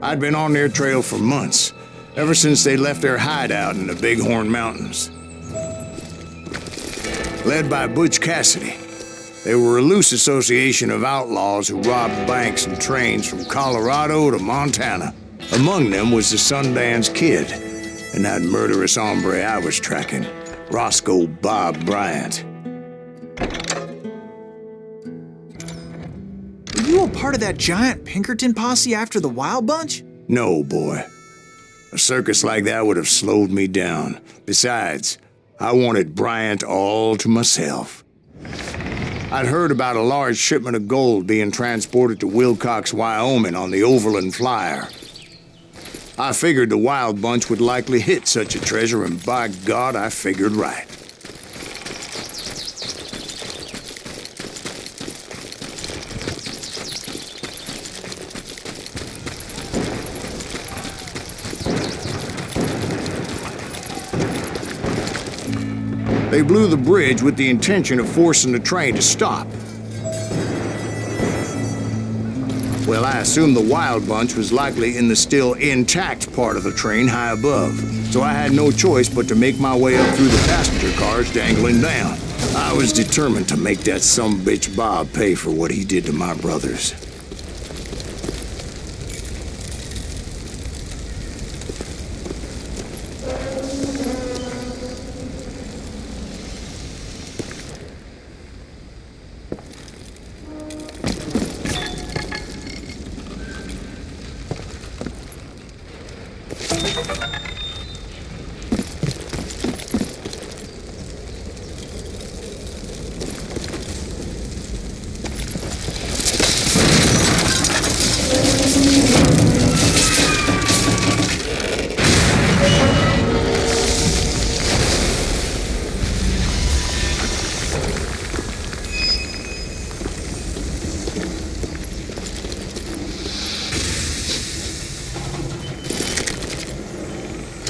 I'd been on their trail for months, ever since they left their hideout in the Bighorn Mountains. Led by Butch Cassidy, they were a loose association of outlaws who robbed banks and trains from Colorado to Montana. Among them was the Sundance Kid, and that murderous hombre I was tracking, Roscoe Bob Bryant. Were you a part of that giant Pinkerton posse after the Wild Bunch? No, boy. A circus like that would have slowed me down. Besides, I wanted Bryant all to myself. I'd heard about a large shipment of gold being transported to Wilcox, Wyoming on the Overland Flyer. I figured the Wild Bunch would likely hit such a treasure, and by God, I figured right. They blew the bridge with the intention of forcing the train to stop. Well, I assumed the Wild Bunch was likely in the still intact part of the train high above, so I had no choice but to make my way up through the passenger cars dangling down. I was determined to make that sumbitch Bob pay for what he did to my brothers.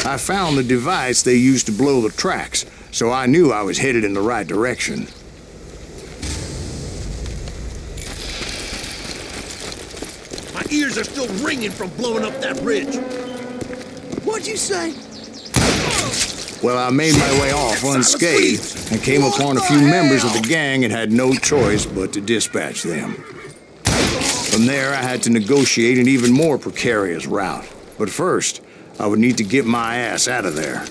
I found the device they used to blow the tracks, so I knew I was headed in the right direction. My ears are still ringing from blowing up that ridge. What'd you say? Well, I made my way off unscathed and came upon a few members of the gang and had no choice but to dispatch them. From there, I had to negotiate an even more precarious route. But first, I would need to get my ass out of there.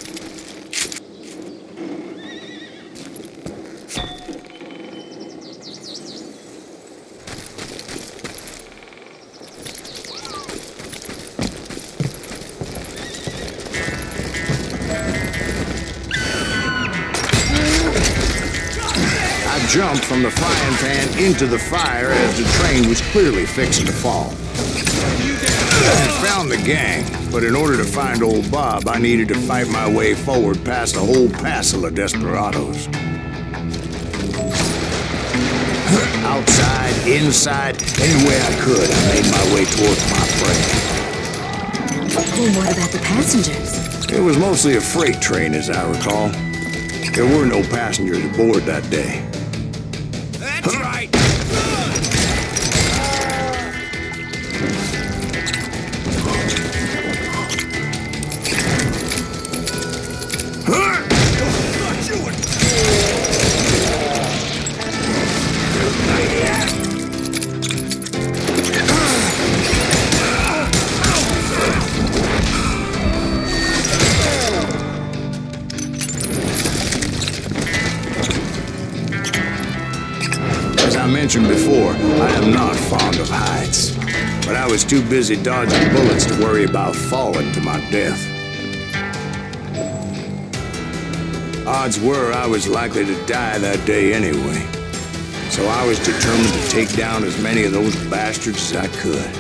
I jumped from the frying pan into the fire as the train was clearly fixing to fall. I found the gang, but in order to find old Bob, I needed to fight my way forward past a whole passel of desperados. Outside, inside, anywhere I could, I made my way towards my prey. Well, what about the passengers? It was mostly a freight train, as I recall. There were no passengers aboard that day. That's right. As I mentioned before, I am not fond of heights, but I was too busy dodging bullets to worry about falling to my death. Odds were I was likely to die that day anyway, so I was determined to take down as many of those bastards as I could.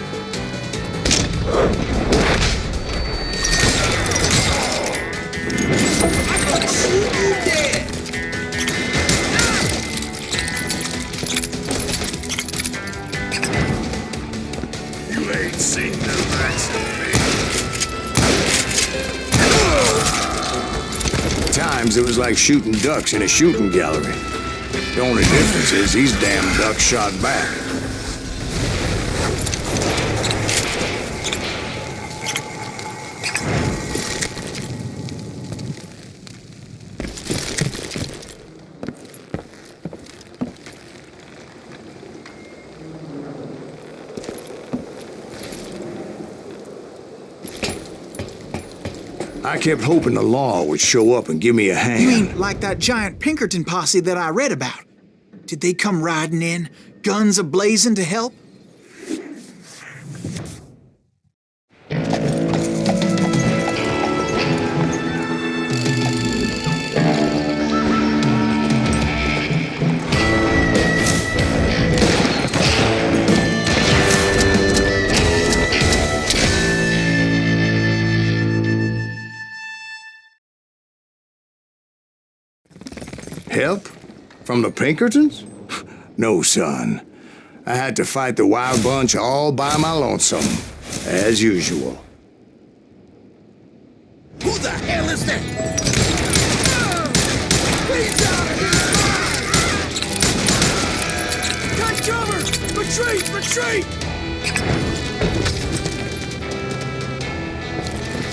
It was like shooting ducks in a shooting gallery. The only difference is these damn ducks shot back. I kept hoping the law would show up and give me a hand. You mean like that giant Pinkerton posse that I read about? Did they come riding in, guns a-blazing to help? Help? From the Pinkertons? No, son. I had to fight the Wild Bunch all by my lonesome, as usual. Who the hell is that? He's out of here! Got cover! Retreat! Retreat!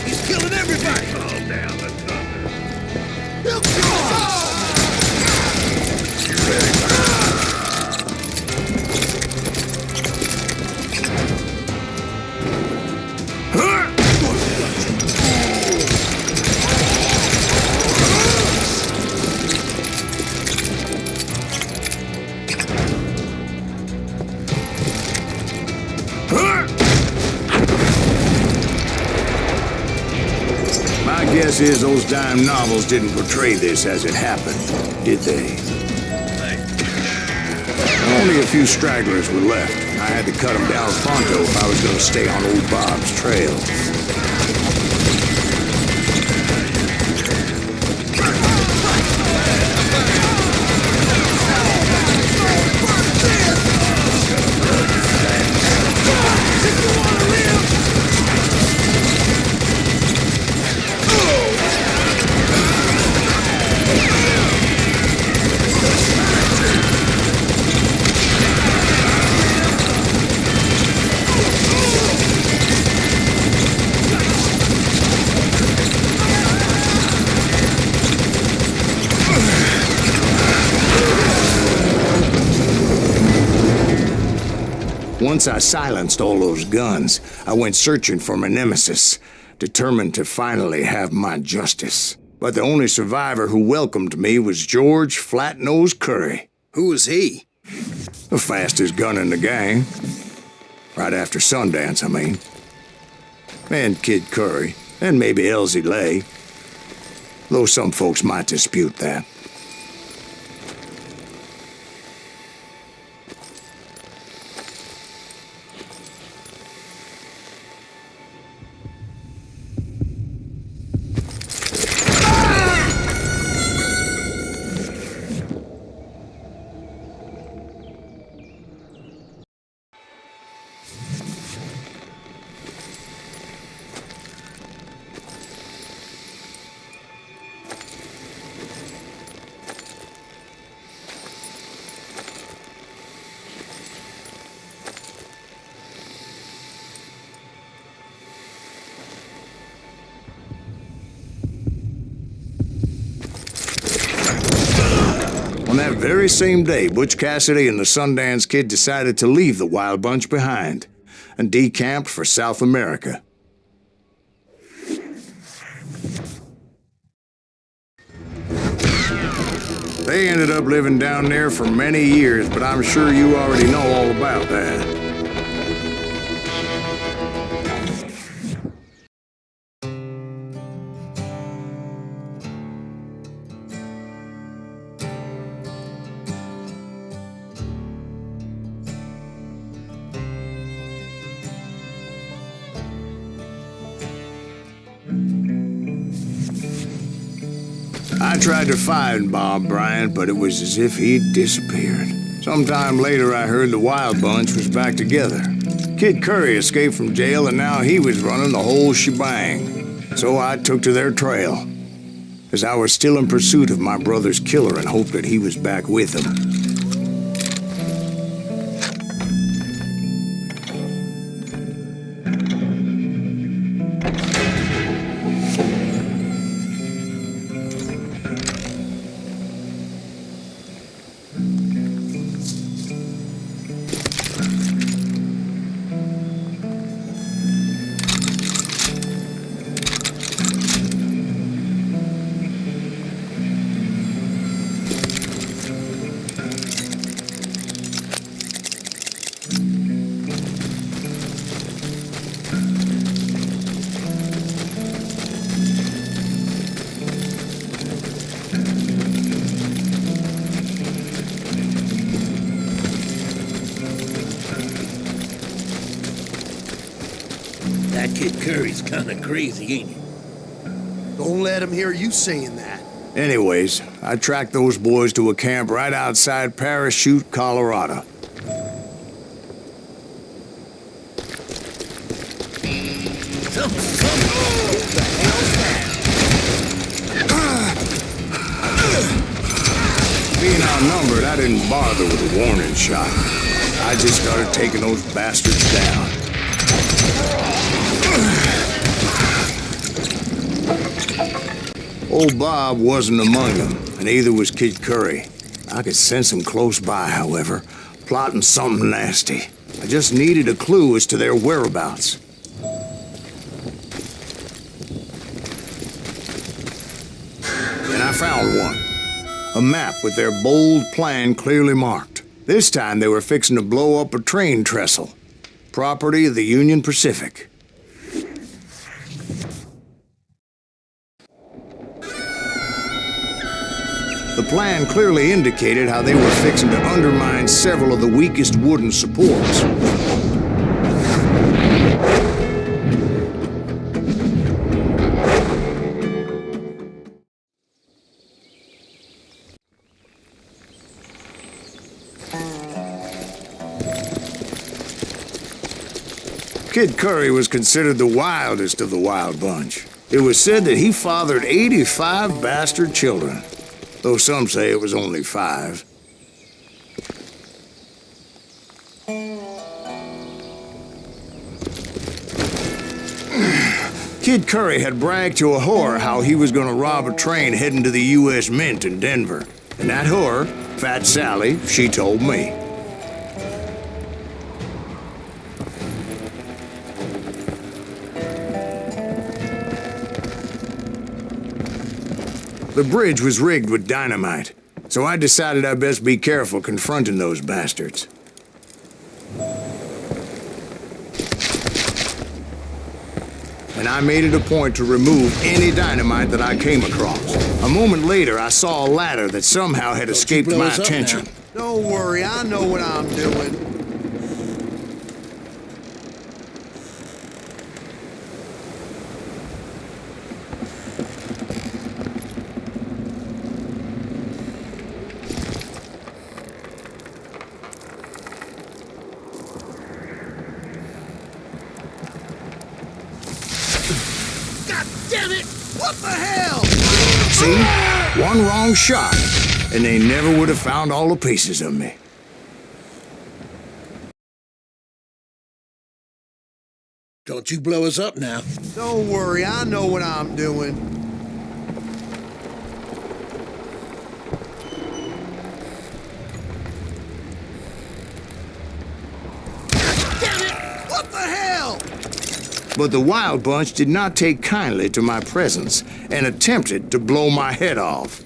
He's killing everybody! Calm down, the thunder. He'll kill us all! My guess is those dime novels didn't portray this as it happened, did they? Only a few stragglers were left. I had to cut them down pronto if I was going to stay on old Bob's trail. Once I silenced all those guns, I went searching for my nemesis, determined to finally have my justice. But the only survivor who welcomed me was George Flat-Nosed Curry. Who was he? The fastest gun in the gang. Right after Sundance, I mean. And Kid Curry, and maybe Elsie Lay. Though some folks might dispute that. On that very same day, Butch Cassidy and the Sundance Kid decided to leave the Wild Bunch behind and decamped for South America. They ended up living down there for many years, but I'm sure you already know all about that. I tried to find Bob Bryant, but it was as if he'd disappeared. Sometime later, I heard the Wild Bunch was back together. Kid Curry escaped from jail, and now he was running the whole shebang. So I took to their trail, as I was still in pursuit of my brother's killer and hoped that he was back with him. That kid Curry's kinda crazy, ain't he? Don't let him hear you saying that. Anyways, I tracked those boys to a camp right outside Parachute, Colorado. Being outnumbered, I didn't bother with a warning shot. I just started taking those bastards down. Old Bob wasn't among them, and neither was Kid Curry. I could sense him close by, however, plotting something nasty. I just needed a clue as to their whereabouts. And I found one. A map with their bold plan clearly marked. This time they were fixing to blow up a train trestle. Property of the Union Pacific. The plan clearly indicated how they were fixing to undermine several of the weakest wooden supports. Kid Curry was considered the wildest of the wild bunch. It was said that he fathered 85 bastard children, though some say it was only 5. Kid Curry had bragged to a whore how he was gonna rob a train heading to the U.S. Mint in Denver. And that whore, Fat Sally, she told me. The bridge was rigged with dynamite, so I decided I'd best be careful confronting those bastards. And I made it a point to remove any dynamite that I came across. A moment later, I saw a ladder that somehow had escaped my attention. Don't worry, I know what I'm doing. Damn it! What the hell? See? One wrong shot, and they never would have found all the pieces of me. Don't you blow us up now. Don't worry, I know what I'm doing. Damn it! What the hell? But the Wild Bunch did not take kindly to my presence and attempted to blow my head off.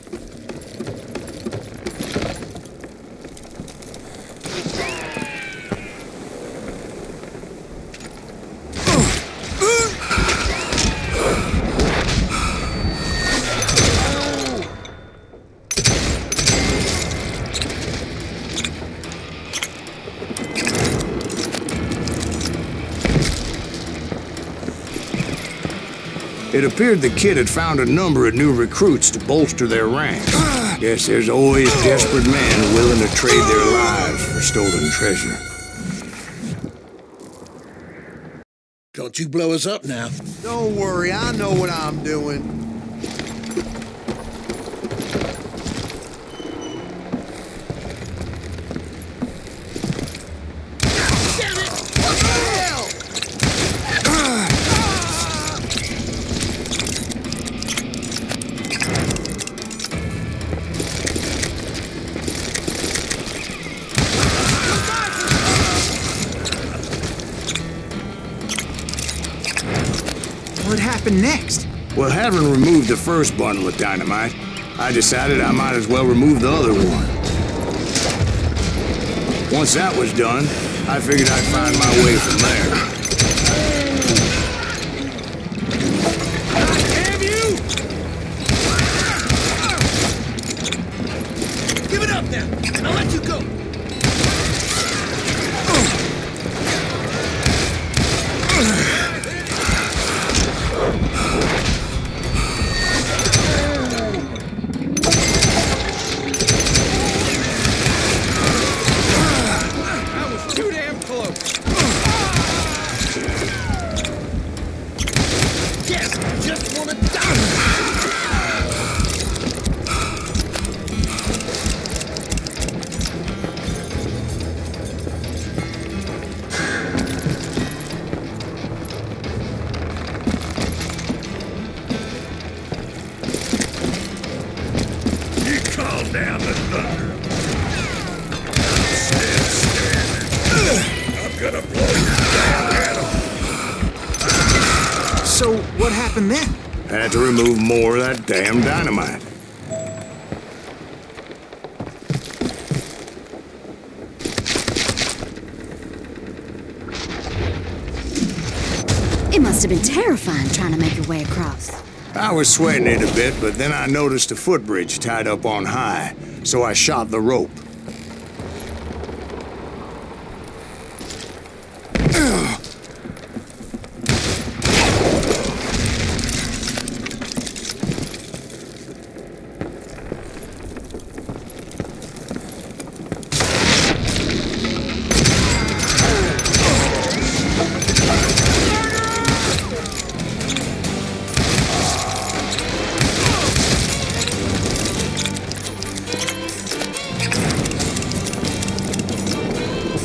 It appeared the kid had found a number of new recruits to bolster their ranks. Guess there's always desperate men willing to trade their lives for stolen treasure. Don't you blow us up now. Don't worry, I know what I'm doing. Damn it! What the hell? What happened next? Well, having removed the first bundle of dynamite, I decided I might as well remove the other one. Once that was done, I figured I'd find my way from there. Damn you! Give it up now, and I'll let you go. just wanna die! You calm down the thunder. I'm gonna blow your damn head off. So, what happened then? Had to remove more of that damn dynamite. It must have been terrifying trying to make your way across. I was sweating it a bit, but then I noticed a footbridge tied up on high, so I shot the rope.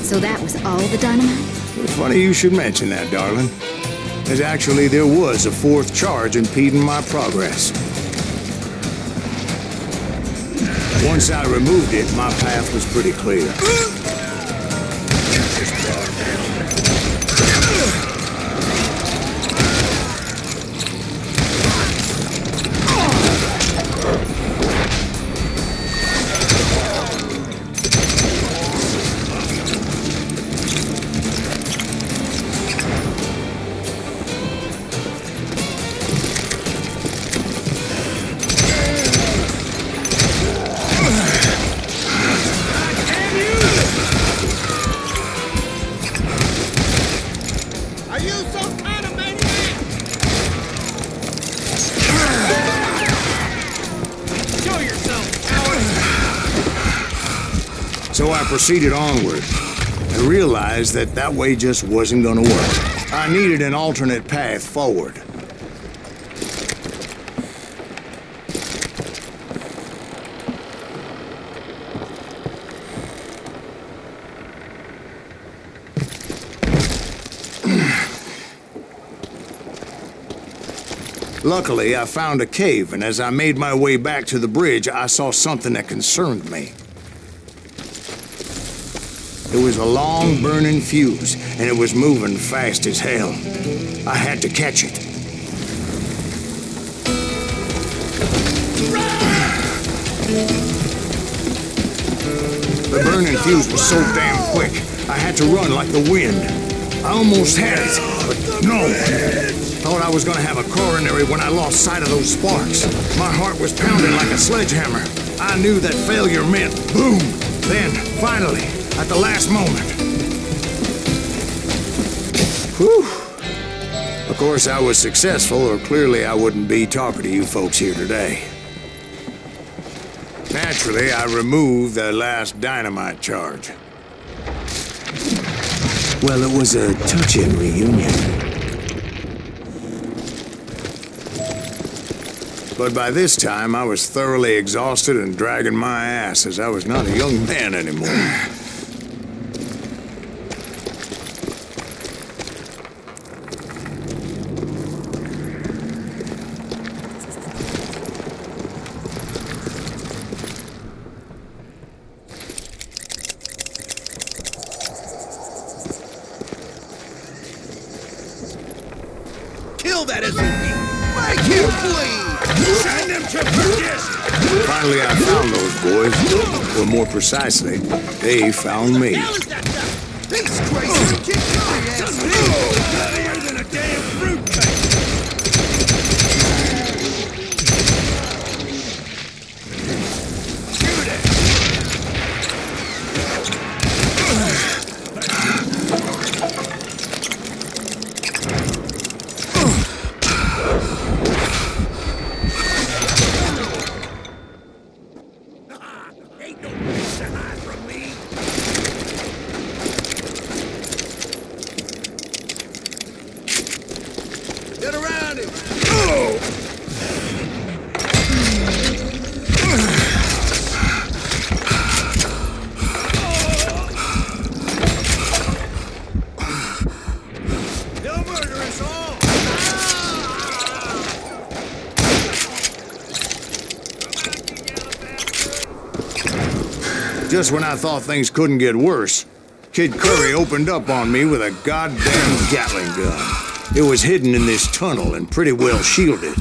So that was all the dynamite? Funny you should mention that, darling. There was a fourth charge impeding my progress. Once I removed it, my path was pretty clear. Are you some kind of maniac? Show yourself, coward! So I proceeded onward and realized that that way just wasn't gonna work. I needed an alternate path forward. Luckily, I found a cave, and as I made my way back to the bridge, I saw something that concerned me. It was a long, burning fuse, and it was moving fast as hell. I had to catch it. The burning fuse was so damn quick, I had to run like the wind. I almost had it, but no. Thought I was gonna have a coronary when I lost sight of those sparks. My heart was pounding like a sledgehammer. I knew that failure meant boom. Then, finally, at the last moment. Whew. Of course, I was successful, or clearly I wouldn't be talking to you folks here today. Naturally, I removed the last dynamite charge. Well, it was a touching reunion. But by this time, I was thoroughly exhausted and dragging my ass, as I was not a young man anymore. Kill that SOB! Make him bleed! Send him to perdition! Finally, I found those boys. Or more precisely, they found me. How is that guy? He's crazy! Keep going, SOB! Nuttier than a damn fruitcake! Shoot it! Ain't no place to hide from me! Get around him! Oh! Just when I thought things couldn't get worse, Kid Curry opened up on me with a goddamn Gatling gun. It was hidden in this tunnel and pretty well shielded.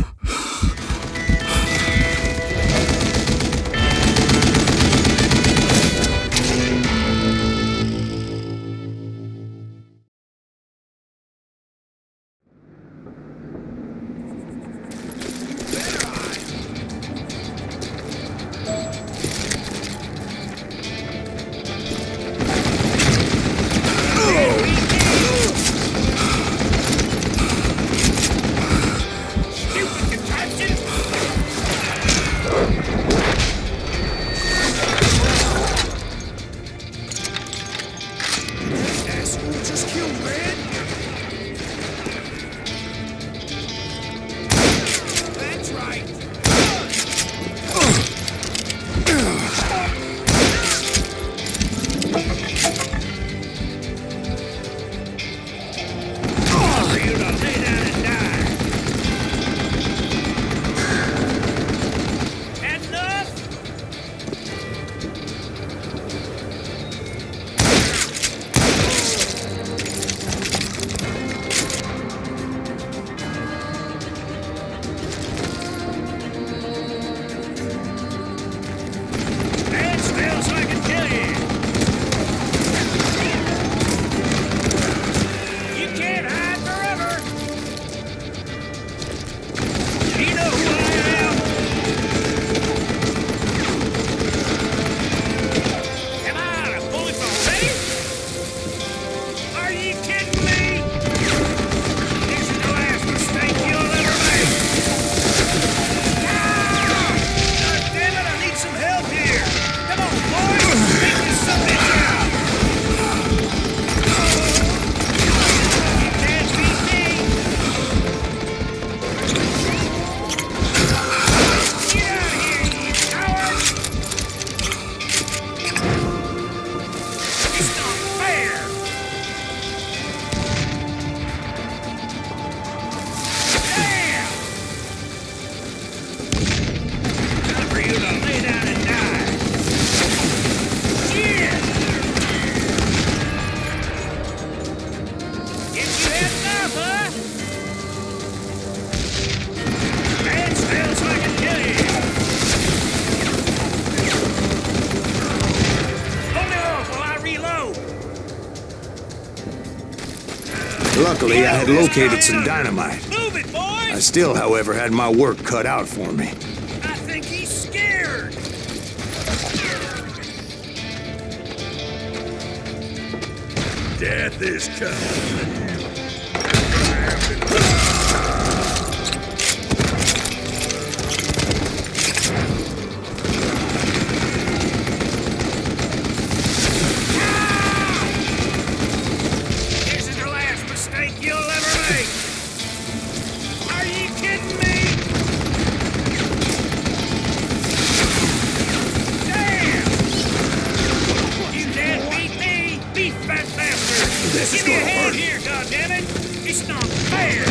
Luckily, I had located some dynamite. Move it, boys! I still, however, had my work cut out for me. I think he's scared. Death is coming. This Give me a hand here, goddammit! It's not fair!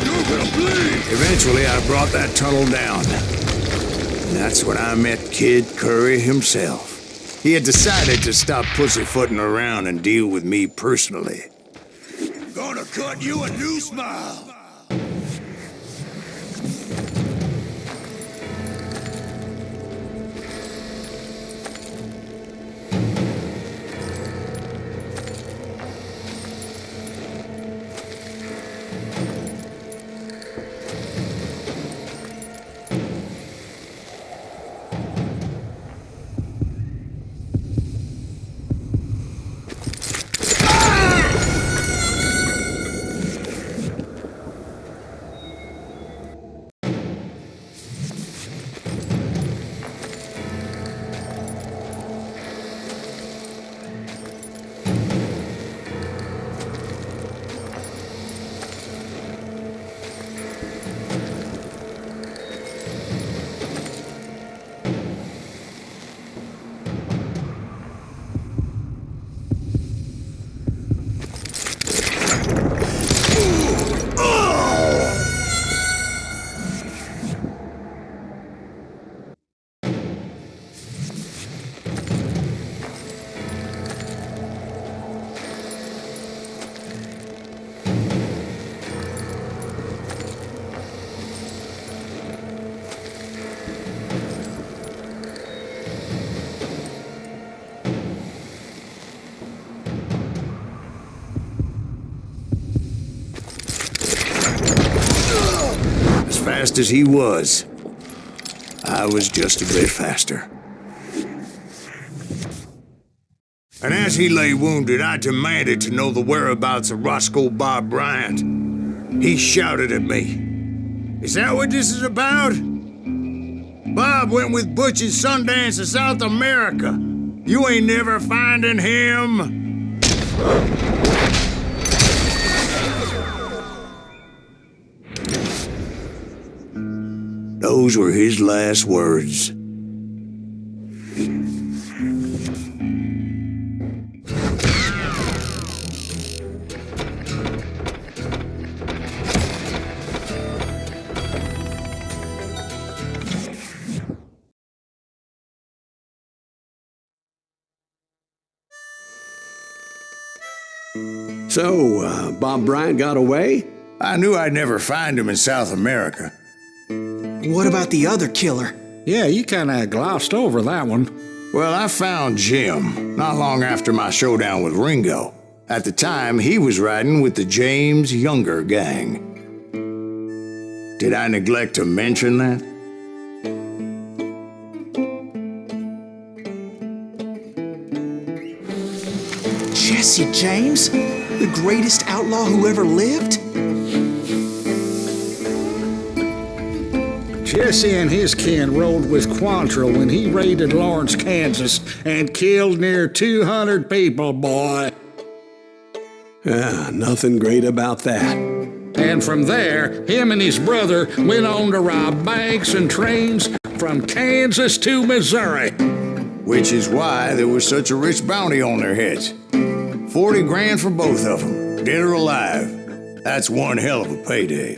You're gonna bleed! Eventually, I brought that tunnel down. And that's when I met Kid Curry himself. He had decided to stop pussyfooting around and deal with me personally. Gonna cut you a new smile! fast as he was. I was just a bit faster. And as he lay wounded, I demanded to know the whereabouts of Roscoe Bob Bryant. He shouted at me. "Is that what this is about? Bob went with Butch and Sundance to South America. You ain't never finding him." Those were his last words. So, Bob Bryant got away? I knew I'd never find him in South America. What about the other killer? Yeah, you kind of glossed over that one. Well, I found Jim not long after my showdown with Ringo. At the time, he was riding with the James Younger gang. Did I neglect to mention that? Jesse James? The greatest outlaw who ever lived? Jesse and his kin rode with Quantrill when he raided Lawrence, Kansas, and killed near 200 people, boy. Nothing great about that. And from there, him and his brother went on to rob banks and trains from Kansas to Missouri. Which is why there was such a rich bounty on their heads. 40 grand for both of them, dead or alive. That's one hell of a payday.